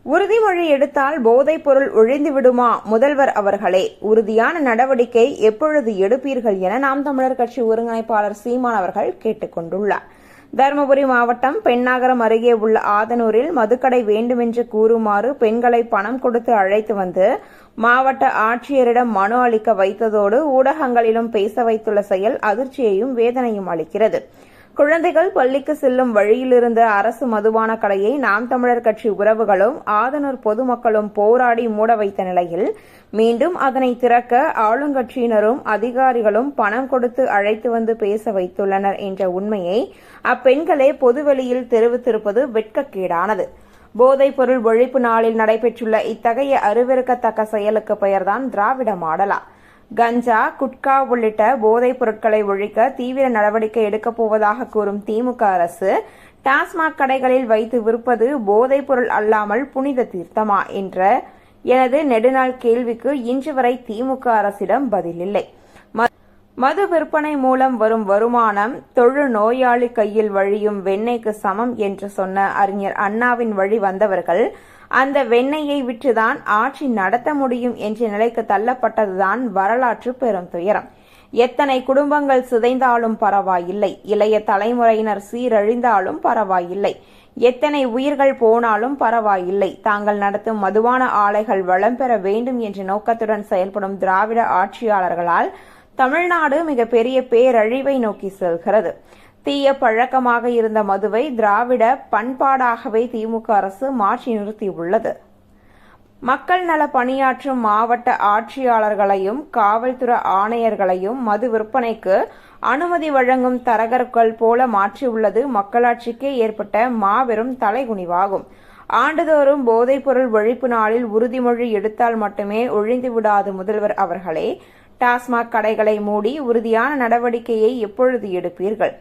உறுதிமொழி எடுத்தால் போதைப் பொருள் ஒழிந்துவிடுமா? முதல்வர் அவர்களே, உறுதியான நடவடிக்கை எப்பொழுது எடுப்பீர்கள் என நாம் தமிழர் கட்சி ஒருங்கிணைப்பாளர் சீமான் அவர்கள் கேட்டுக் கொண்டுள்ளார். தருமபுரி மாவட்டம் பெண்ணாகரம் அருகே உள்ள ஆதனூரில் மதுக்கடை வேண்டுமென்று கூறுமாறு பெண்களை பணம் கொடுத்து அழைத்து வந்து மாவட்ட ஆட்சியரிடம் மனு அளிக்க வைத்ததோடு ஊடகங்களிலும் பேச வைத்துள்ள செயல் அதிர்ச்சியையும் வேதனையும் அளிக்கிறது. குழந்தைகள் பள்ளிக்கு செல்லும் வழியிலிருந்த அரசு மதுபான கடையை நாம் தமிழர் கட்சி உறவுகளும் ஆதனூர் பொதுமக்களும் போராடி மூட வைத்த நிலையில் மீண்டும் அதனை திறக்க ஆளுங்கட்சியினரும் அதிகாரிகளும் பணம் கொடுத்து அழைத்து வந்து பேச வைத்துள்ளனர் என்ற உண்மையை அப்பெண்களே பொதுவெளியில் தெரிவித்திருப்பது வெட்கக்கேடானது. போதைப் பொருள் ஒழிப்பு நாளில் நடைபெற்றுள்ள இத்தகைய அருவருக்கத்தக்க செயலுக்கு பெயர்தான் திராவிட மாடலா? கஞ்சா, குட்கா உள்ளிட்ட போதைப் பொருட்களை ஒழிக்க தீவிர நடவடிக்கை எடுக்கப் போவதாக கூறும் திமுக அரசு டாஸ்மாக் கடைகளில் வைத்து விற்பது போதைப் பொருள் அல்லாமல் புனித தீர்த்தமா என்ற எனது நெடுநாள் கேள்விக்கு இன்று வரை திமுக அரசிடம் பதிலில்லை. மது விற்பனை மூலம் வரும் வருமானம் தொழு நோயாளி கையில் வழியும் வெண்ணெய்க்கு சமம் என்று சொன்ன அறிஞர் அண்ணாவின் வழி வந்தவர்கள் அந்த வெண்ணெயை விற்றுதான் ஆட்சி நடத்த முடியும் என்ற நிலைக்கு தள்ளப்பட்டதுதான் வரலாற்று பெரும் துயரம். எத்தனை குடும்பங்கள் சிதைந்தாலும் பரவாயில்லை, இளைய தலைமுறையினர் சீரழிந்தாலும் பரவாயில்லை, எத்தனை உயிர்கள் போனாலும் பரவாயில்லை, தாங்கள் நடத்தும் மதுபான ஆலைகள் வளம் பெற வேண்டும் என்ற நோக்கத்துடன் செயல்படும் திராவிட ஆட்சியாளர்களால் தமிழ்நாடு மிகப்பெரிய பேரழிவை நோக்கி செல்கிறது. தீய பழக்கமாக இருந்த மதுவை திராவிட பண்பாடாகவே திமுக அரசு மாற்றி நிறுத்தியுள்ளது. மக்கள் நல பணியாற்றும் மாவட்ட ஆட்சியாளர்களையும் காவல்துறை ஆணையர்களையும் மது விற்பனைக்கு அனுமதி வழங்கும் தரகர்கள் போல மாற்றியுள்ளது மக்களாட்சிக்கே ஏற்பட்ட மாபெரும் தலைகுனிவாகும். ஆண்டுதோறும் போதைப்பொருள் ஒழிப்பு நாளில் உறுதிமொழி எடுத்தால் மட்டுமே ஒழிந்துவிடாது முதல்வர் அவர்களே. டாஸ்மாக் கடைகளை மூடி உறுதியான நடவடிக்கையை எப்பொழுது எடுப்பீர்கள்?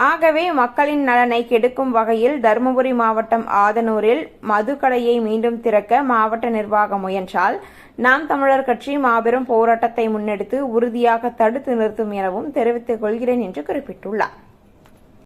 ஆகவே மக்களின் நலனை கெடுக்கும் வகையில் தருமபுரி மாவட்டம் ஆதனூரில் மதுக்கடையை மீண்டும் திறக்க மாவட்ட நிர்வாகம் முயன்றால் நாம் தமிழர் கட்சி மாபெரும் போராட்டத்தை முன்னெடுத்து உறுதியாக தடுத்து நிறுத்தும் எனவும் தெரிவித்துக் கொள்கிறேன் என்று குறிப்பிட்டுள்ளார்.